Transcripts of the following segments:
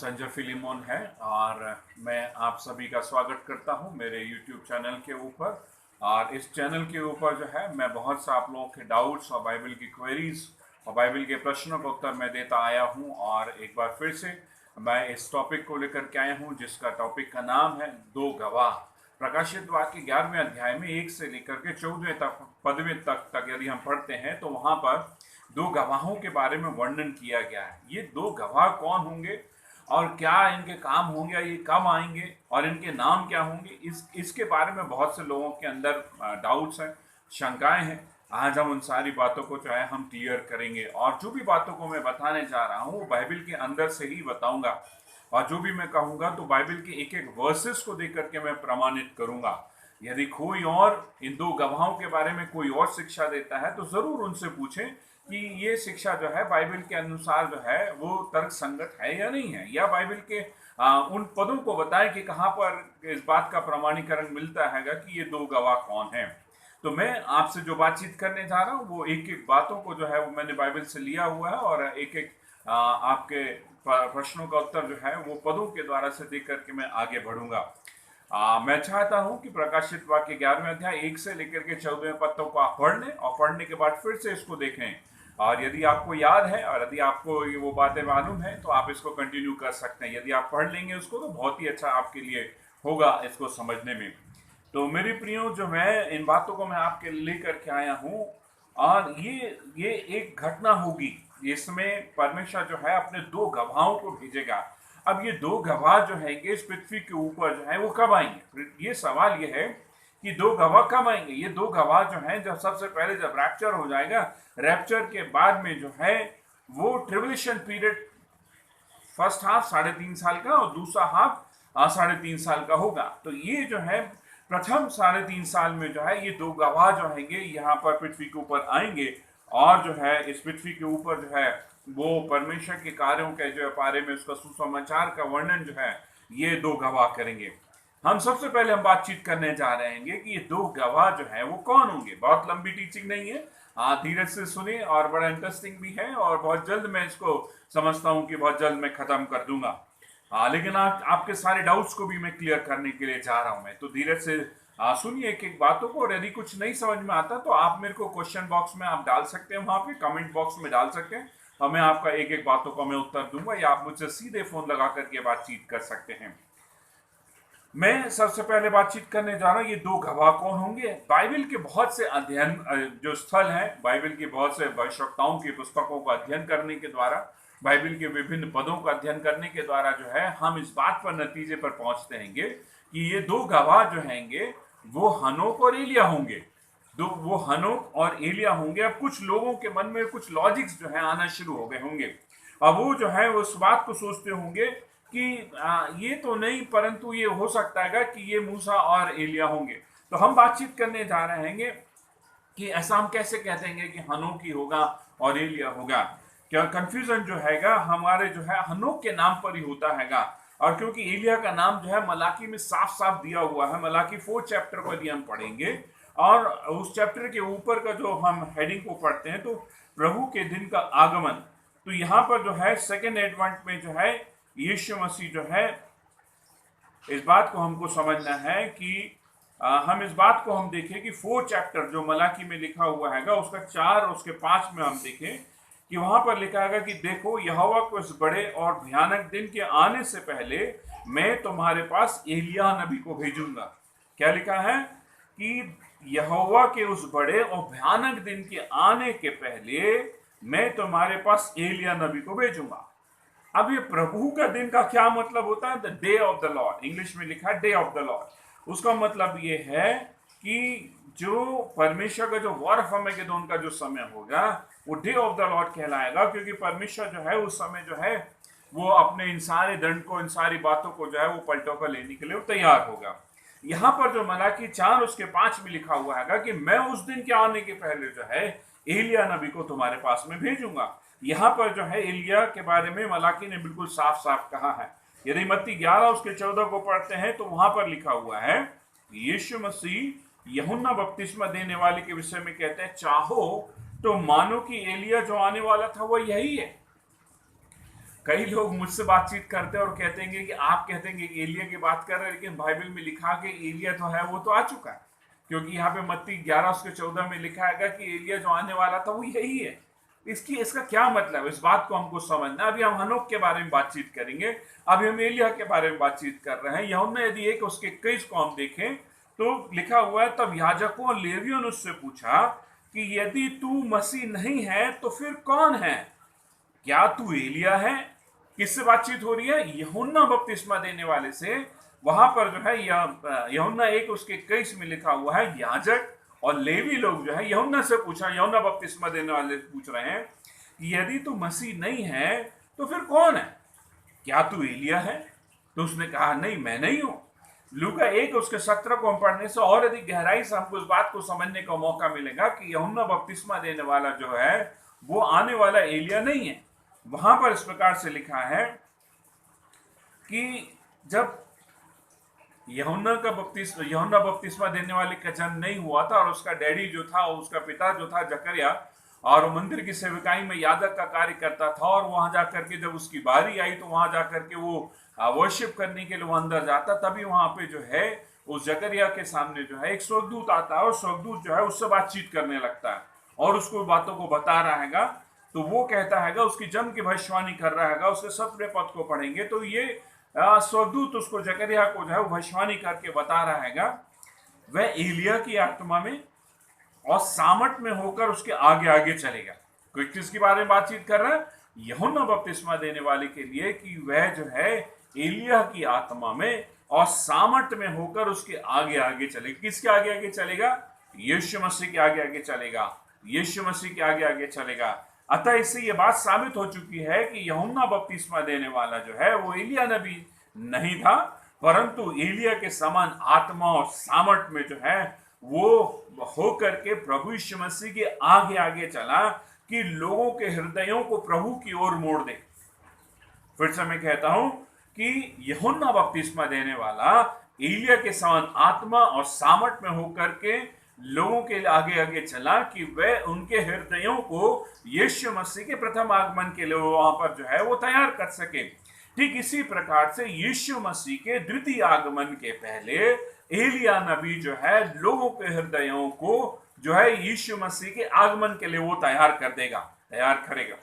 Sanjay Filimon है और मैं आप सभी का स्वागत करता हूं मेरे YouTube चैनल के ऊपर। और इस चैनल के ऊपर जो है मैं बहुत सा आप लोगों के डाउट्स और बाइबल की क्वेरीज और बाइबल के प्रश्नों का उत्तर मैं देता आया हूं। और एक बार फिर से मैं इस टॉपिक को लेकर के आया हूं जिसका टॉपिक का नाम है दो गवाह। प्रकाशित वाक्य 11वें अध्याय में 1 से लेकर के 14वें तक पदवें तक यदि हम पढ़ते हैं तो वहां पर दो गवाहों के बारे में वर्णन किया गया है। ये दो गवाह कौन होंगे और क्या इनके काम होंगे, ये कब आएंगे और इनके नाम क्या होंगे, इसके बारे में बहुत से लोगों के अंदर डाउट्स हैं, शंकाएं हैं। आज हम उन सारी बातों को जो है हम क्लियर करेंगे और जो भी बातों को मैं बताने जा रहा हूँ वो बाइबल के अंदर से ही बताऊंगा। और जो भी मैं कहूँगा तो बाइबल के एक एक वर्सेस को देख करके मैं प्रमाणित करूंगा। यदि कोई और इन दो गवाहों के बारे में कोई और शिक्षा देता है तो जरूर उनसे पूछें कि ये शिक्षा जो है बाइबल के अनुसार जो है वो तर्क संगत है या नहीं है, या बाइबल के उन पदों को बताएं कि कहाँ पर इस बात का प्रमाणीकरण मिलता है कि ये दो गवाह कौन हैं। तो मैं आपसे जो बातचीत करने जा रहा हूँ वो एक एक बातों को जो है वो मैंने बाइबल से लिया हुआ है और एक एक आपके प्रश्नों का उत्तर जो है वो पदों के द्वारा से देख करके मैं आगे बढ़ूंगा। मैं चाहता हूं कि प्रकाशित वाक्य 11वें अध्याय 1 से लेकर के 14वें पद तक को आप पढ़ लें और पढ़ने के बाद फिर से इसको देखें। और यदि आपको याद है और यदि आपको ये वो बातें मालूम है तो आप इसको कंटिन्यू कर सकते हैं। यदि आप पढ़ लेंगे उसको तो बहुत ही अच्छा आपके लिए होगा इसको समझने में। तो मेरे प्रियो, जो मैं इन बातों को मैं आपके लेकर के आया हूँ और ये एक घटना होगी इसमें परमेश्वर जो है अपने दो गवाहों को भेजेगा। अब ये दो गवाह जो है इस पृथ्वी के ऊपर जो है वो कब आएंगे, ये सवाल ये है कि दो गवाह कब आएंगे। ये दो गवाह जो हैं जब सबसे पहले जब रैप्चर हो जाएगा, रैप्चर के बाद में जो है वो ट्रिबुलेशन पीरियड फर्स्ट हाफ 3.5 साल का और दूसरा हाफ 3.5 साल का होगा। तो ये जो है प्रथम 3.5 साल में जो है ये दो गवाह जो हैंगे यहाँ पर पृथ्वी के ऊपर आएंगे और जो है इस पृथ्वी के ऊपर जो है वो परमेश्वर के कार्यों के जो बारे में उसका सुसमाचार का वर्णन जो है ये दो गवाह करेंगे। हम सबसे पहले हम बातचीत करने जा रहे हैं कि ये दो गवाह जो है वो कौन होंगे। बहुत लंबी टीचिंग नहीं है, धीरे से सुने और बड़ा इंटरेस्टिंग भी है और बहुत जल्द मैं इसको समझता हूँ कि बहुत जल्द मैं खत्म कर दूंगा। लेकिन आपके सारे डाउट्स को भी मैं क्लियर करने के लिए जा रहा हूँ मैं, तो धीरे से सुनिए एक एक बातों को। और यदि कुछ नहीं समझ में आता तो आप मेरे को क्वेश्चन बॉक्स में आप डाल सकते हैं, वहां पे कमेंट बॉक्स में डाल सकते हैं और मैं आपका एक एक बातों का मैं उत्तर दूंगा, या आप मुझसे सीधे फोन लगा करके बातचीत कर सकते हैं। मैं सबसे पहले बातचीत करने जा रहा हूँ ये दो गवाह कौन होंगे। बाइबल के बहुत से अध्ययन जो स्थल हैं, बाइबल की बहुत से भविष्यवक्ताओं की पुस्तकों का अध्ययन करने के द्वारा, बाइबल के विभिन्न पदों का अध्ययन करने के द्वारा जो है हम इस बात पर नतीजे पर पहुंचते हैं कि ये दो गवाह जो हैंगे वो हनोक और एलिया होंगे। वो हनोक और एलिया होंगे। अब कुछ लोगों के मन में कुछ लॉजिक्स जो है आना शुरू हो गए होंगे। अब वो जो है उस बात को सोचते होंगे कि ये तो नहीं, परंतु ये हो सकता है कि ये मूसा और एलिया होंगे। तो हम बातचीत करने जा रहे हैं कि ऐसा हम कैसे कहते हैं कि हनोक ही होगा और एलिया होगा। क्या कंफ्यूजन जो हैगा हमारे जो है हनोक के नाम पर ही होता हैगा, और क्योंकि एलिया का नाम जो है मलाकी में साफ साफ दिया हुआ है। मलाकी 4 चैप्टर को यदि हम पढ़ेंगे और उस चैप्टर के ऊपर का जो हम हेडिंग को पढ़ते हैं तो प्रभु के दिन का आगमन, तो यहाँ पर जो है सेकेंड एडवेंट में जो है यीशु मसीह जो है, इस बात को हमको समझना है कि हम इस बात को हम देखें कि 4 चैप्टर जो मलाकी में लिखा हुआ हैगा उसका 4 और उसके 5 में हम देखें कि वहां पर लिखा हैगा कि देखो यहोवा को इस बड़े और भयानक दिन के आने से पहले मैं तुम्हारे पास एलिया नबी को भेजूंगा। क्या लिखा है कि यहोवा के उस बड़े और भयानक दिन के आने के पहले मैं तुम्हारे पास एलिया नबी को भेजूंगा। अब ये प्रभु का दिन का क्या मतलब होता है? The day of the Lord, English में लिखा है डे ऑफ द लॉर्ड। उसका मतलब ये है कि जो परमेश्वर का जो वॉर ऑफ अर्मेगेदोन का जो समय होगा वो डे ऑफ द लॉर्ड कहलाएगा, क्योंकि परमेश्वर जो है उस समय जो है वो अपने इन सारे दंड को, इन सारी बातों को जो है वो पलटों पर लेने के लिए तैयार होगा। यहाँ पर जो मलाकी 4 उसके 5 में लिखा हुआ है कि मैं उस दिन के आने के पहले जो है एलिया नबी को तुम्हारे पास में भेजूंगा। यहाँ पर जो है एलिया के बारे में मलाकी ने बिल्कुल साफ साफ कहा है। यदि मत्ती 11 उसके 14 को पढ़ते हैं तो वहां पर लिखा हुआ है यीशु मसीह यूहन्ना बपतिस्मा देने वाले के विषय में कहते हैं, चाहो तो मानो कि एलिया जो आने वाला था वो यही है। कई लोग मुझसे बातचीत करते हैं और कहते हैं कि आप कहते हैं कि एलिया की बात कर रहे हैं, लेकिन बाइबल में लिखा कि एलिया तो है, वो तो आ चुका है। क्योंकि यहाँ पे मत्ती 11:14 में लिखा है कि एलिया जो आने वाला था वो यही है। इसका क्या मतलब, इस बात को हमको समझना। अभी हम हनोक के बारे में बातचीत करेंगे, अभी हम एलिया के बारे में बातचीत कर रहे हैं। यूहन्ना यदि 1 उसके 21 को हम देखें तो लिखा हुआ है, तब याजकों और लेवियों ने उससे पूछा कि यदि तू मसीह नहीं है तो फिर कौन है? क्या तू एलिया है? किससे बातचीत हो रही है? यूहन्ना बपतिस्मा देने वाले से। वहां पर जो है यूहन्ना 1 उसके 21 में लिखा हुआ है, याजक और लेवी लोग जो है यूहन्ना से पूछा, यूहन्ना बपतिस्मा देने वाले पूछ रहे हैं कि यदि तू मसीह नहीं है तो फिर कौन है? क्या तू एलिया है? तो उसने कहा, नहीं, मैं नहीं हूं। लूका 1 उसके 17 को हम पढ़ने से और अधिक गहराई से हमको इस बात को समझने का मौका मिलेगा कि यूहन्ना बपतिस्मा देने वाला जो है वो आने वाला एलिया नहीं है। वहां पर इस प्रकार से लिखा है कि जब यूहन्ना बपतिस्मा देने वाले का जन्म नहीं हुआ था और उसका डैडी जो था, उसका पिता जो था जकरिया, और मंदिर की सेवकाई में याजक का कार्य करता था, और वहां जाकर के जब उसकी बारी आई तो वहां जाकर के वो वर्शिप करने के लिए वो अंदर जाता, तभी वहां पे जो है उस जकरिया के सामने जो है एक स्वर्गदूत आता है और स्वर्गदूत जो है उससे बातचीत करने लगता है और उसको बातों को बता रहा हैगा। तो वो कहता हैगा, उसकी जन्म की भविष्यवाणी कर रहा हैगा। उसके 17वें पद को पढ़ेंगे तो ये स्वर्गदूत उसको जकरिया को जो है भविष्यवाणी करके बता रहा हैगा, वह एलिया की आत्मा में और सामर्थ में होकर उसके आगे आगे चलेगा। कोई किसके बारे में बातचीत कर रहा है? यूहन्ना बपतिस्मा देने वाले के लिए, कि वह जो है एलिया की आत्मा में और सामर्थ में होकर उसके आगे आगे चलेगा। किसके आगे आगे चलेगा? यीशु मसीह के आगे आगे चलेगा। यीशु मसीह के आगे आगे चलेगा। अतः इससे यह बात साबित हो चुकी है कि यूहन्ना बपतिस्मा देने वाला जो है वो एलिया नबी नहीं था, परंतु एलिया के समान आत्मा और सामर्थ में जो है वो होकर के प्रभु यीशु मसीह के आगे आगे चला कि लोगों के हृदयों को प्रभु की ओर मोड़ दे। फिर से मैं कहता हूं कि यूहन्ना बपतिस्मा देने वाला एलिया के समान आत्मा और सामर्थ में होकर के लोगों के आगे आगे चला कि वह उनके हृदयों को यीशु मसीह के प्रथम आगमन के लिए वहां पर जो है वो तैयार कर सके। ठीक इसी प्रकार से यीशु मसीह के द्वितीय आगमन के पहले एलिया नबी जो है लोगों के हृदयों को जो है यीशु मसीह के आगमन के लिए वो तैयार कर देगा, तैयार करेगा।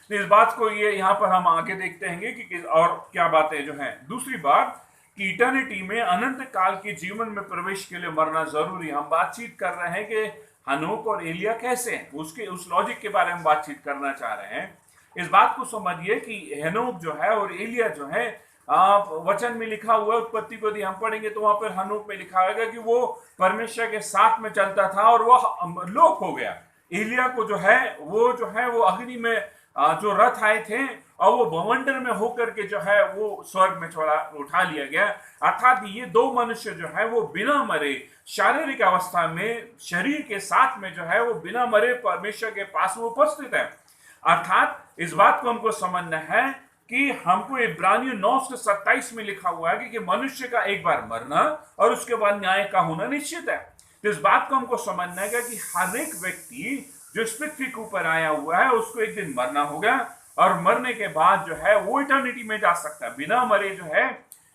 तो इस बात को ये यहाँ पर हम आगे देखते हैं कि और क्या बातें जो हैं। दूसरी बात कि इटर्निटी में अनंत काल के जीवन में प्रवेश के लिए मरना जरूरी। हम बातचीत कर रहे हैं कि हनोक और एलिया कैसे हैं, उसके उस लॉजिक के बारे में बातचीत करना चाह रहे हैं। इस बात को समझिए कि हनोक जो है और एलिया जो है वचन में लिखा हुआ है, उत्पत्ति को यदि हम पढ़ेंगे तो वहां पर हनोक में लिखा होगा कि वो परमेश्वर के साथ में चलता था और वह लोप हो गया। एलिया को जो है वो अग्नि में जो रथ आए थे और वो बवंडर में होकर के जो है वो स्वर्ग में उठा लिया गया। अर्थात ये दो मनुष्य जो है वो बिना मरे शारीरिक अवस्था में शरीर के साथ में जो है वो बिना मरे परमेश्वर के पास वो उपस्थित है। अर्थात इस बात को हमको समझना है कि हमको इब्रानियों 9:27 में लिखा हुआ है कि मनुष्य का एक बार मरना और उसके बाद न्याय का होना निश्चित है। तो इस बात को हमको समझना है कि हर एक व्यक्ति जो इस पृथ्वी के ऊपर आया हुआ है उसको एक दिन मरना होगा और मरने के बाद जो है वो इटर्निटी में जा सकता है। बिना मरे जो है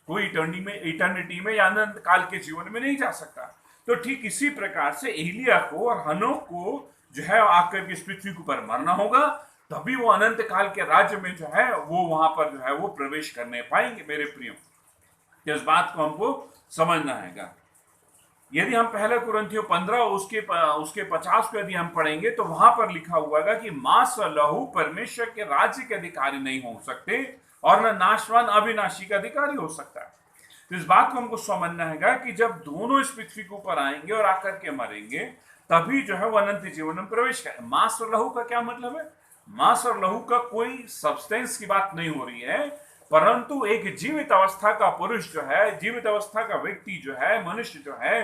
कोई इटर्निटी में या अनंत काल के जीवन में नहीं जा सकता। तो ठीक इसी प्रकार से एलिया को और हनोक को जो है आकर के इस पृथ्वी के ऊपर मरना होगा, तभी वो अनंत काल के राज्य में जो है वो वहां पर जो है वो प्रवेश करने पाएंगे। मेरे प्रियो, इस बात को हमको समझना है। यदि हम पहले कुरिन्थियों 15 उसके 50 को यदि हम पढ़ेंगे तो वहां पर लिखा हुआ है कि मांस और लहू परमेश्वर के राज्य के अधिकारी नहीं हो सकते और न नाशवान अविनाशी का अधिकारी हो सकता है। तो इस बात को हमको समझना है कि जब दोनों इस पृथ्वी के ऊपर आएंगे और आकर के मरेंगे तभी जो है वो अनंत जीवन में प्रवेश करें। मांस और लहू का क्या मतलब है? मांस और लहू का कोई सब्सटेंस की बात नहीं हो रही है, परंतु एक जीवित अवस्था का पुरुष जो है, जीवित अवस्था का व्यक्ति जो है, मनुष्य जो है,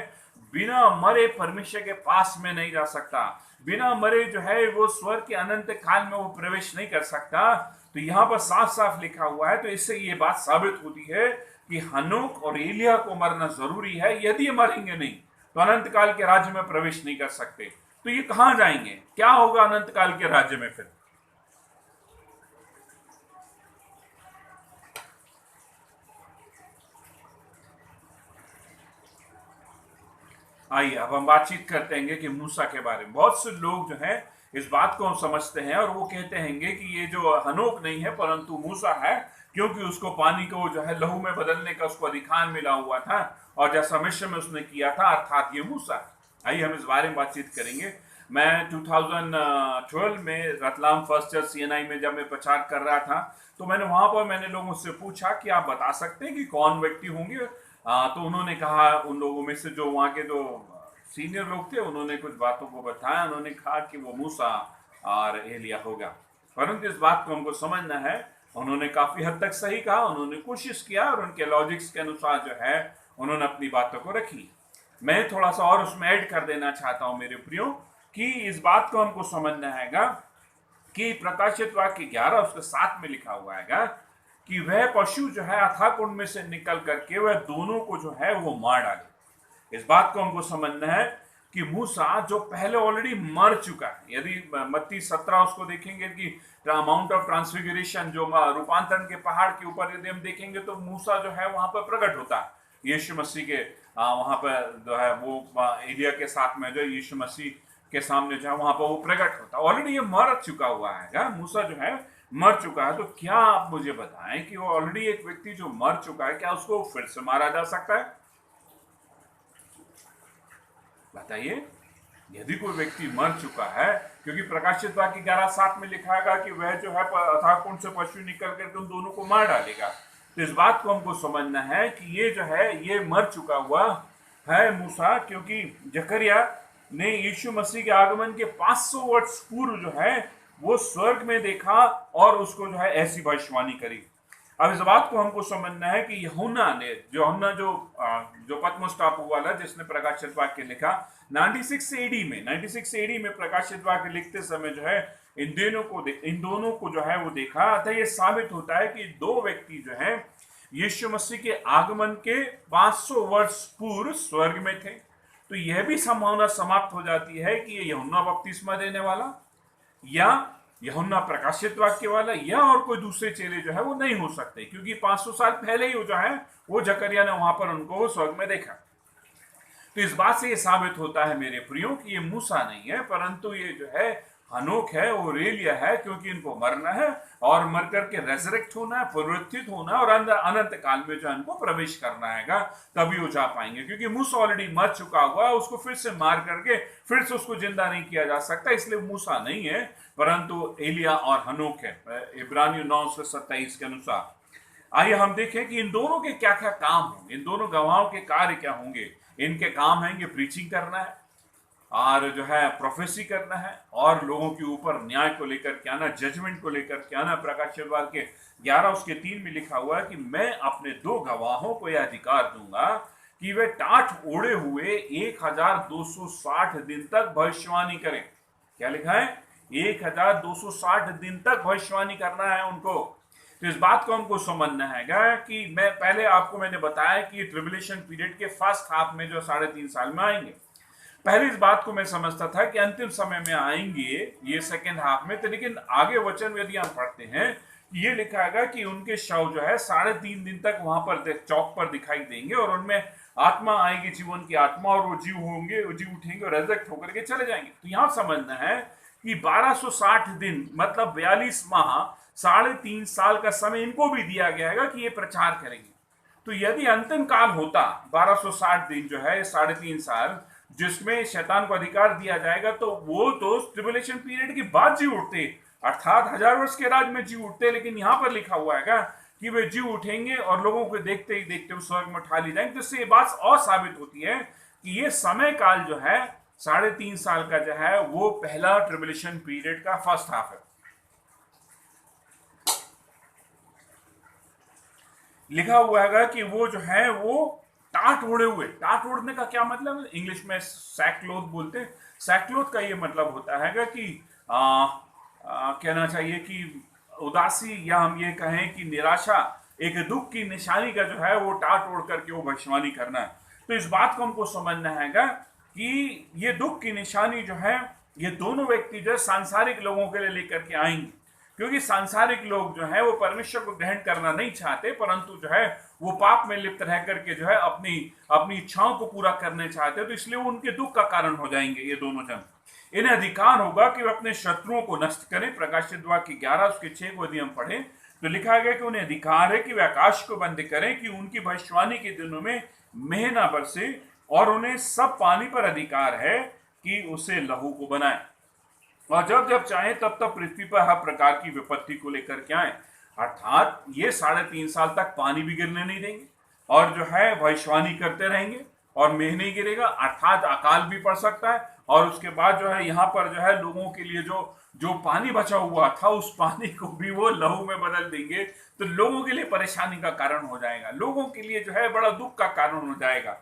बिना मरे परमेश्वर के पास में नहीं जा सकता। बिना मरे जो है वो स्वर्ग के अनंत काल में वो प्रवेश नहीं कर सकता। तो यहाँ पर साफ साफ लिखा हुआ है। तो इससे ये बात साबित होती है कि हनोक और एलिया को मरना जरूरी है। यदि ये मरेंगे नहीं तो अनंत काल के राज्य में प्रवेश नहीं कर सकते। तो ये कहाँ जाएंगे? क्या होगा अनंत काल के राज्य में? फिर आइए अब हम बातचीत करते हैं कि मूसा के बारे में। बहुत से लोग जो है इस बात को हम समझते हैं और वो कहते हैं कि ये जो हनोक नहीं है परंतु मूसा है, क्योंकि उसको पानी को जो है लहू में बदलने का उसको अधिकार मिला हुआ था और जैसा मिस्र में उसने किया था, अर्थात ये मूसा है। आइए हम इस बारे में बातचीत करेंगे। मैं 2012 में रतलाम फर्स्ट चर्च CNI में जब मैं प्रचार कर रहा था, तो मैंने लोगों से पूछा कि आप बता सकते हैं कि कौन व्यक्ति होंगे। तो उन्होंने कहा, उन लोगों में से जो वहाँ के जो सीनियर लोग थे, उन्होंने कुछ बातों को बताया। उन्होंने कहा कि वो मूसा और एलिया होगा। परंतु इस बात को हमको समझना है, उन्होंने काफी हद तक सही कहा, उन्होंने कोशिश किया और उनके लॉजिक्स के अनुसार जो है उन्होंने अपनी बातों को रखी। मैं थोड़ा सा और उसमें ऐड कर देना चाहता हूं मेरे प्रियो, कि इस बात को हमको समझना हैगा कि प्रकाशित वाक्य 11 उसके 7 में लिखा हुआ हैगा कि वह पशु जो है अथाह कुंड में से निकल करके वह दोनों को जो है वो मार डाले। इस बात को हमको समझना है कि मूसा जो पहले ऑलरेडी मर चुका है। यदि मत्ती 17 उसको देखेंगे कि माउंट ऑफ ट्रांसफिगरेशन, जो रूपांतरण के पहाड़ के ऊपर यदि हम देखेंगे, तो मूसा जो है वहां पर प्रकट होता है यीशु मसीह के वहां पर जो है वो एलिया के साथ में जो यीशु मसीह के सामने जो है वहां पर वो प्रकट होता है। ऑलरेडी ये मर चुका हुआ है, मूसा जो है मर चुका है। तो क्या आप मुझे बताएं कि वो ऑलरेडी एक व्यक्ति जो मर चुका है, क्या उसको फिर से मारा जा सकता है? बताइए। यदि कोई व्यक्ति मर चुका है, क्योंकि प्रकाशित वाक्य 11:7 में लिखा है कि वह जो है अथाह कुंड से पशु निकल करके उन दोनों को मार डालेगा। तो इस बात को हमको समझना है कि ये जो है ये मर चुका हुआ है मूसा, क्योंकि जकरिया ने यीशु मसीह के आगमन के 500 वर्ष पूर्व जो है वो स्वर्ग में देखा और उसको जो है ऐसी भविष्यवाणी करी। अब इस बात को हमको समझना है कि यूहन्ना जो पतमोस टापू वाला जिसने प्रकाशित वाक्य लिखा 96 एडी में प्रकाशित वाक्य लिखते समय जो है इन दोनों को जो है वो देखा। अतः ये साबित होता है कि दो व्यक्ति जो है यीशु मसीह के आगमन के 500 वर्ष पूर्व स्वर्ग में थे। तो यह भी संभावना समाप्त हो जाती है कि ये यूहन्ना बपतिस्मा देने वाला या यूहन्ना प्रकाशित वाक्य वाला या और कोई दूसरे चेले जो है वो नहीं हो सकते, क्योंकि 500 साल पहले ही वो जो है वो जकरिया ने वहां पर उनको स्वर्ग में देखा। तो इस बात से ये साबित होता है मेरे प्रियो कि ये मूसा नहीं है, परंतु ये जो है हनोक है, वो एलिया है, क्योंकि इनको मरना है और मर करके रेजरेक्ट होना है, पुनरुत्थित होना है और अनंत काल में जो इनको प्रवेश करना है, तभी वो जा पाएंगे। क्योंकि मूसा ऑलरेडी मर चुका हुआ है, उसको फिर से मार करके फिर से उसको जिंदा नहीं किया जा सकता, इसलिए मूसा नहीं है परंतु एलिया और हनोक है, इब्रानियों 9:27 के अनुसार। आइए हम देखें कि इन दोनों के क्या क्या काम होंगे, इन दोनों गवाहों के कार्य क्या होंगे। इनके काम है कि प्रीचिंग करना है और जो है प्रोफेसी करना है और लोगों के ऊपर न्याय को लेकर के आना, जजमेंट को लेकर के आना। प्रकाशित वाक्य 11 उसके 3 में लिखा हुआ है कि मैं अपने 2 गवाहों को यह अधिकार दूंगा कि वे टाट ओढ़े हुए 1260 दिन तक भविष्यवाणी करें। क्या लिखा है? 1260 दिन तक भविष्यवाणी करना है उनको। तो इस बात को हमको समझना है कि मैंने बताया कि ट्रिबुलेशन पीरियड के फर्स्ट हाफ में जो 3.5 साल में आएंगे। पहले इस बात को मैं समझता था कि अंतिम समय में आएंगे ये सेकेंड हाफ में, तो लेकिन आगे वचन यदि हम पढ़ते हैं ये लिखा है कि उनके शव जो है 3.5 दिन तक वहां पर चौक पर दिखाई देंगे और उनमें आत्मा आएगी, जीवन की आत्मा, और वो जीव उठेंगे और रेजरेक्ट होकर के चले जाएंगे। तो यहां समझना है कि 1260 दिन मतलब 42 माह 3.5 साल का समय इनको भी दिया गया है कि ये प्रचार करेंगे। तो यदि अंतिम काल होता 1260 दिन जो है 3.5 साल जिसमें शैतान को अधिकार दिया जाएगा, तो वो तो ट्रिबुलेशन पीरियड के बाद जी उठते, अर्थात 1000 वर्ष के राज में जी उठते। लेकिन यहां पर लिखा हुआ है कि वे जी उठेंगे और लोगों को देखते ही देखते स्वर्ग में उठा ली जाएंगे। तो इससे ये बात और साबित होती है कि ये समय काल जो है 3.5 साल का जो है वो पहला ट्रिबुलेशन पीरियड का फर्स्ट हाफ है। लिखा हुआ है कि वो जो है वो टाट ओढ़े हुए। टाट ओढ़ने का क्या मतलब है? इंग्लिश में सैकक्लॉथ बोलते हैं। सैकक्लॉथ का ये मतलब होता है कि कहना चाहिए कि उदासी, या हम ये कहें कि निराशा, एक दुख की निशानी का जो है वो टाट ओढ़ करके वो भविष्यवाणी करना है। तो इस बात को हमको समझना है कि ये दुख की निशानी जो है ये दोनों व्यक्ति जो सांसारिक लोगों के लिए लेकर के आएंगे। क्योंकि सांसारिक लोग जो है वो परमेश्वर को ग्रहण करना नहीं चाहते, परंतु जो है वो पाप में लिप्त रह करके जो है अपनी अपनी इच्छाओं को पूरा करने चाहते हैं, तो इसलिए वो उनके दुख का कारण हो जाएंगे ये दोनों जन। इन्हें अधिकार होगा कि वे अपने शत्रुओं को नष्ट करें। प्रकाशित वाक्य 11 उसके 6 को यदि हम पढ़ें तो लिखा गया कि उन्हें अधिकार है कि वे आकाश को बंद करें, कि उनकी भविष्यवाणी के दिनों में मेह ना बरसे, और उन्हें सब पानी पर अधिकार है कि उसे लहू को बनाए, और जब जब चाहे तब तब पृथ्वी पर हर प्रकार की विपत्ति को लेकर के आए। अर्थात ये 3.5 साल तक पानी भी गिरने नहीं देंगे, और जो है भविष्यवाणी करते रहेंगे, और मेह नहीं गिरेगा, अर्थात अकाल भी पड़ सकता है। और उसके बाद जो है यहाँ पर जो है लोगों के लिए जो जो पानी बचा हुआ था उस पानी को भी वो लहू में बदल देंगे, तो लोगों के लिए परेशानी का कारण हो जाएगा, लोगों के लिए जो है बड़ा दुख का कारण हो जाएगा।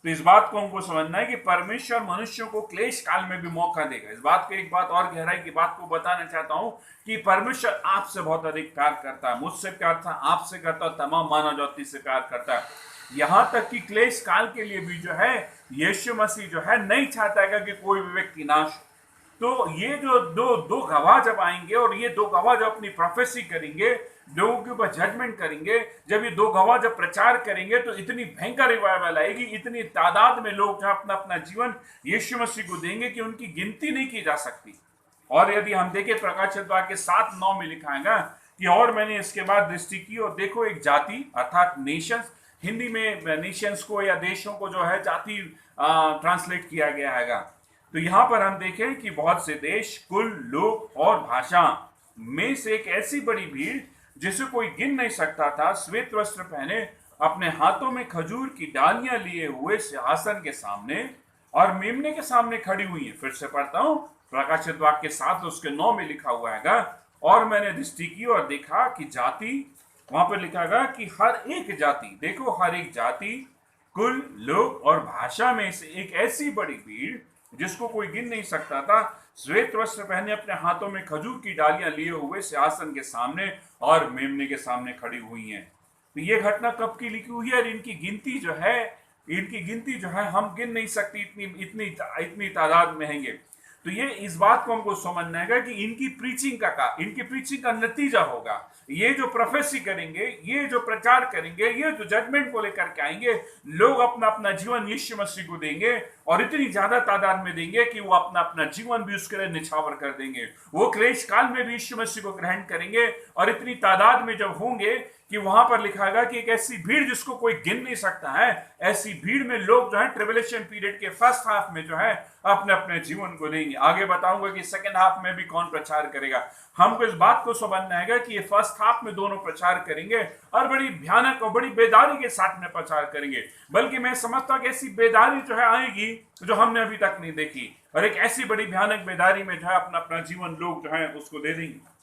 तो इस बात को हमको समझना है कि परमेश्वर मनुष्यों को क्लेश काल में भी मौका देगा। इस बात को एक बात और गहराई की बात को बताना चाहता हूं कि परमेश्वर आपसे बहुत अधिक प्यार करता है, मुझसे प्यार था, आपसे करता है, तमाम मानव जाति से प्यार करता है। यहां तक कि क्लेश काल के लिए भी जो है यीशु मसीह जो है नहीं चाहता है कि कोई भी व्यक्ति नाश हो। तो ये जो दो गवाह जब आएंगे, और ये दो गवाह जब अपनी प्रोफेसी करेंगे, लोगों के ऊपर जजमेंट करेंगे, जब ये दो गवाह जब प्रचार करेंगे तो इतनी भयंकर रिवाइवल आएगी, इतनी तादाद में लोग जो अपना अपना जीवन यीशु मसीह को देंगे कि उनकी गिनती नहीं की जा सकती। और यदि हम देखें प्रकाशित वाक्य 7:9 में लिखा है कि और मैंने इसके बाद दृष्टि की और देखो एक जाति, अर्थात नेशंस, हिंदी में नेशंस को या देशों को जो है जाति ट्रांसलेट किया गया है। तो यहां पर हम देखें कि बहुत से देश, कुल, लोग और भाषा में से एक ऐसी बड़ी भीड़ जिसे कोई गिन नहीं सकता था, श्वेत वस्त्र पहने, अपने हाथों में खजूर की डालियां लिए हुए सिंहासन के सामने और मेमने के सामने खड़ी हुई है। फिर से पढ़ता हूं, प्रकाशित वाक्य 7 उसके 9 में लिखा हुआ है, और मैंने दृष्टि की और देखा कि जाति, वहां पर लिखा गया कि हर एक जाति, देखो हर एक जाति, कुल, लोग और भाषा में से एक ऐसी बड़ी भीड़ जिसको कोई गिन नहीं सकता था, श्वेत वस्त्र पहने, अपने हाथों में खजूर की डालियां लिए हुए सिंहासन के सामने और मेमने के सामने खड़ी हुई हैं। तो ये घटना कब की लिखी हुई है, और इनकी गिनती जो है हम गिन नहीं सकती, इतनी तादाद में हैंगे। तो ये इस बात को हमको समझना है कि इनकी प्रीचिंग का नतीजा होगा, ये जो प्रोफेसी करेंगे, ये जो प्रचार करेंगे, ये जो जजमेंट को लेकर के आएंगे, लोग अपना अपना जीवन यीशु मसीह को देंगे, और इतनी ज्यादा तादाद में देंगे कि वो अपना अपना जीवन भी उसके लिए निछावर कर देंगे। वो क्लेश काल में भी यीशु मसीह को ग्रहण करेंगे, और इतनी तादाद में जब होंगे कि वहां पर लिखा गया कि एक ऐसी भीड़ जिसको कोई गिन नहीं सकता है, ऐसी भीड़ में लोग जो है ट्रिबुलेशन पीरियड के फर्स्ट हाफ में जो है अपने अपने जीवन को देंगे। आगे बताऊंगा कि सेकंड हाफ में भी कौन प्रचार करेगा। हमको इस बात को समझना है कि ये फर्स्ट हाफ में दोनों प्रचार करेंगे, और बड़ी भयानक और बड़ी बेदारी के साथ में प्रचार करेंगे। बल्कि मैं समझता हूं कि ऐसी बेदारी जो है आएगी जो हमने अभी तक नहीं देखी, और एक ऐसी बड़ी भयानक बेदारी में जो है अपना अपना जीवन लोग जो है उसको दे देंगे।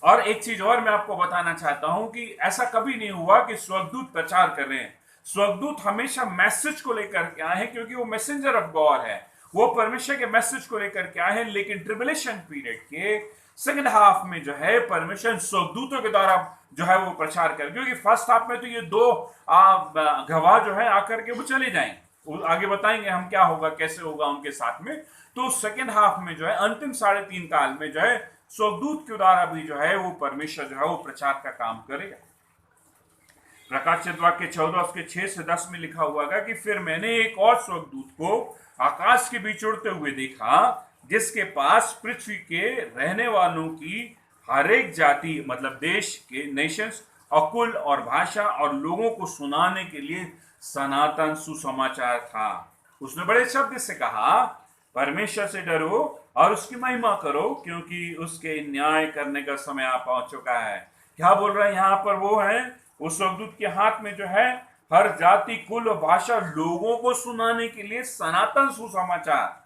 और एक चीज और मैं आपको बताना चाहता हूं कि ऐसा कभी नहीं हुआ कि स्वर्गदूत प्रचार कर रहे हैं। स्वर्गदूत हमेशा मैसेज को लेकर के आए हैं, क्योंकि वो मैसेंजर ऑफ गॉड है, वो परमेश्वर के मैसेज को लेकर के आए हैं। लेकिन ट्रिबुलेशन पीरियड के सेकंड हाफ में जो है परमेश्वर स्वर्गदूतों के द्वारा जो है वो प्रचार कर, क्योंकि फर्स्ट हाफ में तो ये दो गवाह जो है आकर के वो चले जाएंगे, आगे बताएंगे हम क्या होगा, कैसे होगा उनके साथ में। तो सेकंड हाफ में जो है अंतिम 3.5 काल में जो है स्वर्गदूत के द्वारा भी जो है वो परमेश्वर जो है वो प्रचार का काम करेगा। प्रकाशित वाक्य 14 उसके 6 से 10 में लिखा हुआ है कि फिर मैंने एक और स्वर्गदूत को आकाश के बीच उड़ते हुए देखा, जिसके पास पृथ्वी के रहने वालों की हर एक जाति, मतलब देश के, नेशंस और कुल और भाषा और लोगों को सुनाने के लिए सनातन सुसमाचार था। उसने बड़े शब्द से कहा, परमेश्वर से डरो और उसकी महिमा करो, क्योंकि उसके न्याय करने का समय आ पहुंच चुका है। क्या बोल रहा है यहाँ पर? वो है उस स्वर्गदूत के हाथ में जो है हर जाति, कुल और भाषा लोगों को सुनाने के लिए सनातन सुसमाचार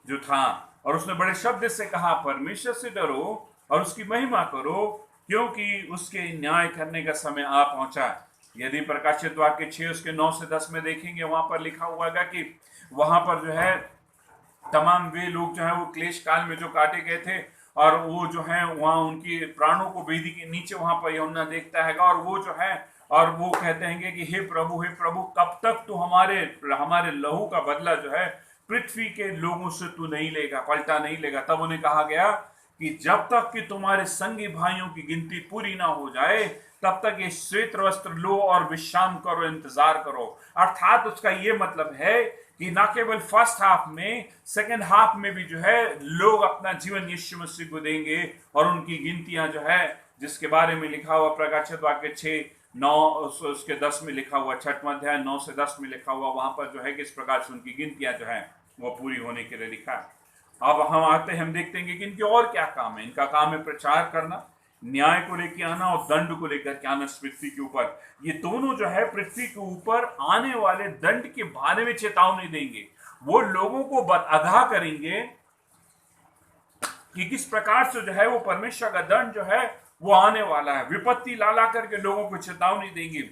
जो था, और उसने बड़े शब्द से कहा, परमेश्वर से डरो और उसकी महिमा करो, क्योंकि उसके न्याय करने का समय आ पहुंचा। यदि प्रकाशित वाक्य 6 उसके 9 से 10 में देखेंगे, वहां पर लिखा हुआ है कि वहां पर जो है तमाम वे लोग जो है वो क्लेश काल में जो काटे गए थे, और वो जो है वहां उनकी प्राणों को वेदी के नीचे वहां पर यूहन्ना देखता है, और वो जो है और वो कहते हैं कि हे प्रभु कब तक तू हमारे लहू का बदला जो है पृथ्वी के लोगों से तू नहीं लेगा, पलटा नहीं लेगा। तब उन्हें कहा गया कि जब तक कि तुम्हारे संगी भाइयों की गिनती पूरी ना हो जाए तब तक ये श्वेत वस्त्र लो और विश्राम करो, इंतजार करो। अर्थात उसका ये मतलब है कि ना केवल फर्स्ट हाफ में, सेकंड हाफ में भी जो है लोग अपना जीवन यीशु मसीह को देंगे और उनकी गिनतियां जो है, जिसके बारे में लिखा हुआ प्रकाशित वाक्य 6:9 उसके 10 में लिखा हुआ, 6वां अध्याय 9 से 10 में लिखा हुआ, वहां पर जो है किस प्रकार से उनकी गिनतियां जो है वो पूरी होने के लिए लिखा है। अब हम आते हैं, हम देखते हैं कि इनके और क्या काम है। इनका काम है प्रचार करना, न्याय को लेकर आना और दंड को लेकर के आना पृथ्वी के ऊपर। ये दोनों जो है पृथ्वी के ऊपर आने वाले दंड के बारे में चेतावनी देंगे। वो लोगों को आगाह करेंगे कि किस प्रकार से जो है वो परमेश्वर का दंड जो है वो आने वाला है। विपत्ति ला करके लोगों को चेतावनी देंगे।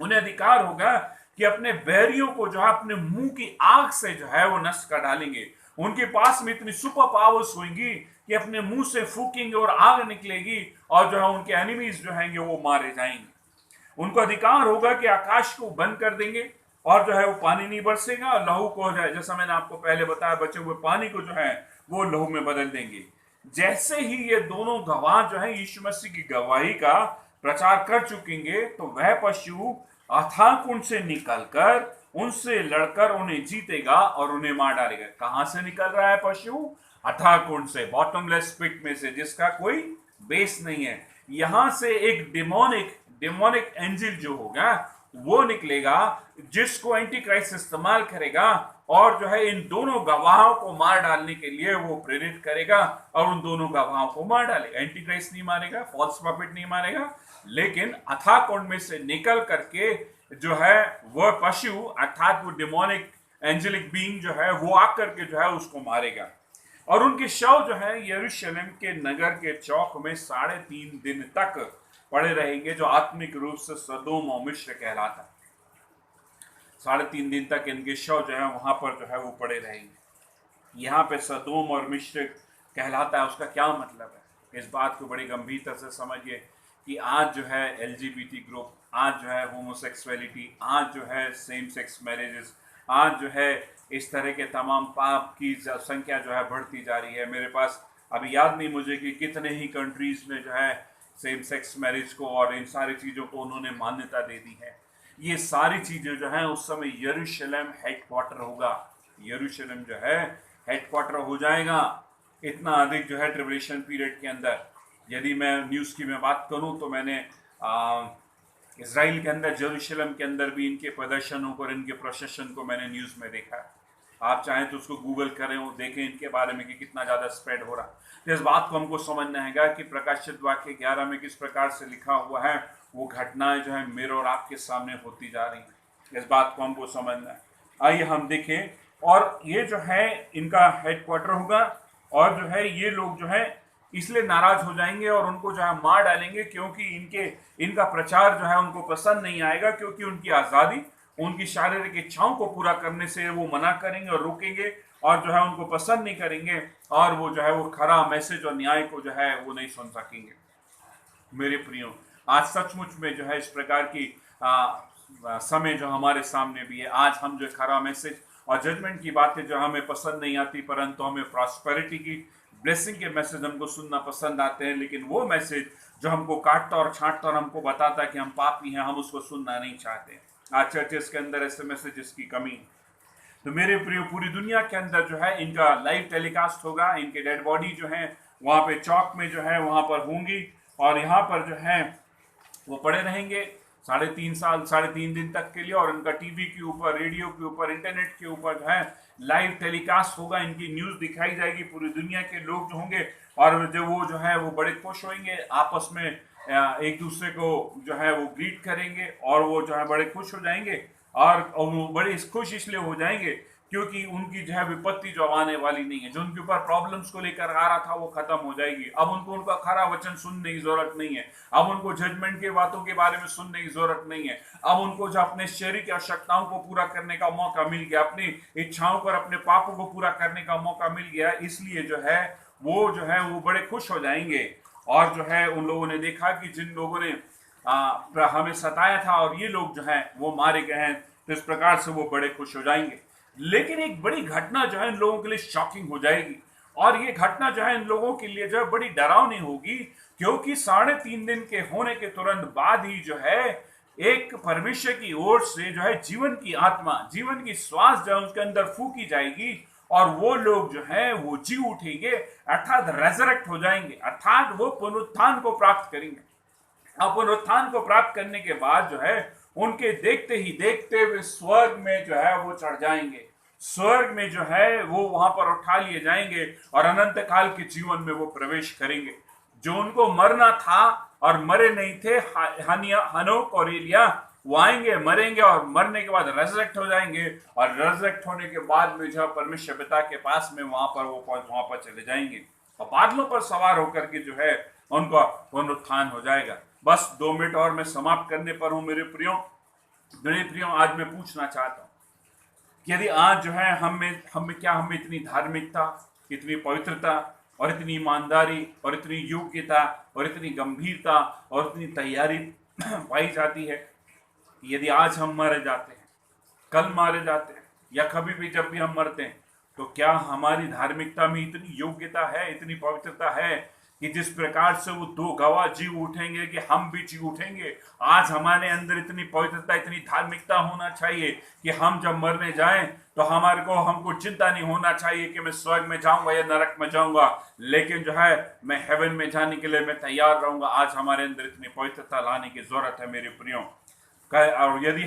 उन्हें अधिकार होगा कि अपने बैरियों को जो है अपने मुंह की आग से जो है वो नष्ट कर डालेंगे। उनके पास में इतनी सुपर पावर्स होंगी कि अपने मुंह से फूकेंगे और आग निकलेगी और जो है उनके एनिमीज जो हैंगे वो मारे जाएंगे। उनको अधिकार होगा कि आकाश को बंद कर देंगे और जो है वो पानी नहीं बरसेगा और लहू को जो है, जैसा मैंने आपको पहले बताया, बचे हुए पानी को जो है वो लहू में बदल देंगे। जैसे ही ये दोनों गवाह जो है यीशु मसीह की गवाही का प्रचार कर चुकेंगे तो वह पशु अथाह कुंड से निकलकर उनसे लड़कर उन्हें जीतेगा और उन्हें मार डालेगा। कहां से निकल रहा है पशु? अथाह कुंड से, बॉटमलेस पिट में से, जिसका कोई बेस नहीं है। यहां से एक डेमोनिक एंजल जो होगा वो निकलेगा, जिसको एंटी क्राइस्ट इस्तेमाल करेगा और जो है इन दोनों गवाहों को मार डालने के लिए वो प्रेरित करेगा और उन दोनों गवाहों को मार डालेगा। एंटी क्राइस्ट नहीं मारेगा, फॉल्स प्रॉफिट नहीं मारेगा, लेकिन अथाह कुंड में से निकल करके जो है वह पशु अर्थात वो डिमोनिक एंजेलिक बीइंग जो है वो आकर के जो है उसको मारेगा और उनके शव जो है यरूशलेम के नगर के चौक में 3.5 दिन तक पड़े रहेंगे, जो आत्मिक रूप से सदोम और मिस्र कहलाता है। 3.5 दिन तक इनके शव जो है वहां पर जो है वो पड़े रहेंगे। यहाँ पे सदोम और मिस्र कहलाता है, उसका क्या मतलब है? इस बात को बड़ी गंभीरता से समझिए कि आज जो है LGBT ग्रुप, आज जो है होमोसेक्सुअलिटी, आज जो है सेम सेक्स मैरिजेस, आज जो है इस तरह के तमाम पाप की संख्या जो है बढ़ती जा रही है। मेरे पास अभी याद नहीं मुझे कि कितने ही कंट्रीज में जो है सेम सेक्स मैरिज को और इन सारी चीज़ों को उन्होंने मान्यता दे दी है। ये सारी चीज़ें जो हैं उस समय यरूशलेम हेडक्वार्टर होगा। यरूशलेम जो है हेडक्वार्टर हो जाएगा इतना अधिक जो है ट्रिब्यूलेशन पीरियड के अंदर। यदि मैं न्यूज़ की मैं बात करूं तो मैंने इजराइल के अंदर, यरूशलेम के अंदर भी इनके प्रदर्शनों को और इनके प्रोसेशन को मैंने न्यूज़ में देखा है। आप चाहें तो उसको गूगल करें और देखें इनके बारे में कि कितना ज़्यादा स्प्रेड हो रहा है। तो इस बात को हमको समझना है कि प्रकाशित वाक्य 11 में किस प्रकार से लिखा हुआ है वो घटनाएं जो है मेरे और आपके सामने होती जा रही हैं। इस बात को हमको समझना है। आइए हम देखें, और ये जो है इनका हेडक्वार्टर होगा और जो है ये लोग जो है इसलिए नाराज हो जाएंगे और उनको जो है मार डालेंगे क्योंकि इनका प्रचार जो है उनको पसंद नहीं आएगा, क्योंकि उनकी आज़ादी, उनकी शारीरिक इच्छाओं को पूरा करने से वो मना करेंगे और रोकेंगे और जो है उनको पसंद नहीं करेंगे और वो जो है वो खरा मैसेज और न्याय को जो है वो नहीं सुन सकेंगे। मेरे प्रियो, आज सचमुच में जो है इस प्रकार की समय जो हमारे सामने भी है। आज हम जो खरा मैसेज और जजमेंट की बातें जो हमें पसंद नहीं आती, परंतु हमें प्रॉस्पेरिटी की, ब्लेसिंग के मैसेज हमको सुनना पसंद आते हैं। लेकिन वो मैसेज जो हमको काटता और छांटता और हमको बताता है कि हम पापी हैं, हम उसको सुनना नहीं चाहते। आज चर्चेस के अंदर ऐसे मैसेजेस की कमी है। तो मेरे प्रियो, पूरी दुनिया के अंदर जो है इनका लाइव टेलीकास्ट होगा। इनके डेड बॉडी जो है वहाँ पे चौक में जो है वहाँ पर होंगी और यहाँ पर जो है वो पड़े रहेंगे 3.5 दिन तक के लिए। और इनका टीवी के ऊपर, रेडियो के ऊपर, इंटरनेट के ऊपर जो है लाइव टेलीकास्ट होगा। इनकी न्यूज़ दिखाई जाएगी। पूरी दुनिया के लोग जो होंगे और जो है वो बड़े खुश होंगे, आपस में एक दूसरे को जो है वो ग्रीट करेंगे और वो जो है बड़े खुश हो जाएंगे। और वो बड़े खुश इसलिए हो जाएंगे क्योंकि उनकी जो है विपत्ति जो आने वाली नहीं है, जो उनके ऊपर प्रॉब्लम्स को लेकर आ रहा था वो खत्म हो जाएगी। अब उनको उनका खरा वचन सुनने की जरूरत नहीं है। अब उनको जजमेंट के बातों के बारे में सुनने की जरूरत नहीं है। अब उनको जो अपने शरीर की आवश्यकताओं को पूरा करने का मौका मिल गया, अपनी इच्छाओं पर अपने पापों को पूरा करने का मौका मिल गया। इसलिए जो है वो बड़े खुश हो जाएंगे। और जो है उन लोगों ने देखा कि जिन लोगों ने हमें सताया था और ये लोग जो है वो मारे गए हैं, तो इस प्रकार से वो बड़े खुश हो जाएंगे। लेकिन एक बड़ी घटना जो है इन लोगों के लिए शॉकिंग हो जाएगी, और ये घटना जो है इन लोगों के लिए जो है बड़ी डरावनी होगी, क्योंकि 3.5 दिन के होने के तुरंत बाद ही जो है एक परमेश्वर की ओर से जो है जीवन की आत्मा, जीवन की श्वास जो है उसके अंदर फूकी जाएगी, और वो लोग जो है वो जी उठेंगे, अर्थात रेजरेक्ट हो जाएंगे, अर्थात वो पुनरुत्थान को प्राप्त करेंगे। अब पुनरुत्थान को प्राप्त करने के बाद जो है उनके देखते ही देखते वे स्वर्ग में जो है वो चढ़ जाएंगे, स्वर्ग में जो है वो वहां पर उठा लिए जाएंगे और अनंत काल के जीवन में वो प्रवेश करेंगे। जो उनको मरना था और मरे नहीं थे, हनोक और एलिया, वो आएंगे, मरेंगे और मरने के बाद रेजरेक्ट हो जाएंगे, और रेजरेक्ट होने के बाद में जो परमेश्वर पिता के पास में वहां पर चले जाएंगे, और बादलों पर सवार होकर के जो है उनका पुनरुत्थान हो जाएगा। बस 2 मिनट और मैं समाप्त करने पर हूं मेरे प्रियो। आज मैं पूछना चाहता हूं, यदि आज जो है हमें इतनी धार्मिकता, इतनी पवित्रता और इतनी ईमानदारी और इतनी योग्यता और इतनी गंभीरता और इतनी तैयारी पाई जाती है, यदि आज हम मारे जाते हैं, कल मारे जाते हैं, या कभी भी जब भी हम मरते हैं, तो क्या हमारी धार्मिकता में इतनी योग्यता है, इतनी पवित्रता है कि जिस प्रकार से वो 2 गवाह जी उठेंगे कि हम भी जी उठेंगे? आज हमारे अंदर इतनी पवित्रता, इतनी धार्मिकता होना चाहिए कि हम जब मरने जाएं तो हमको चिंता नहीं होना चाहिए कि मैं स्वर्ग में जाऊंगा या नरक में जाऊंगा, लेकिन जो है मैं हेवन में जाने के लिए मैं तैयार रहूंगा। आज हमारे अंदर इतनी पवित्रता लाने की जरूरत है मेरे प्रियो। और यदि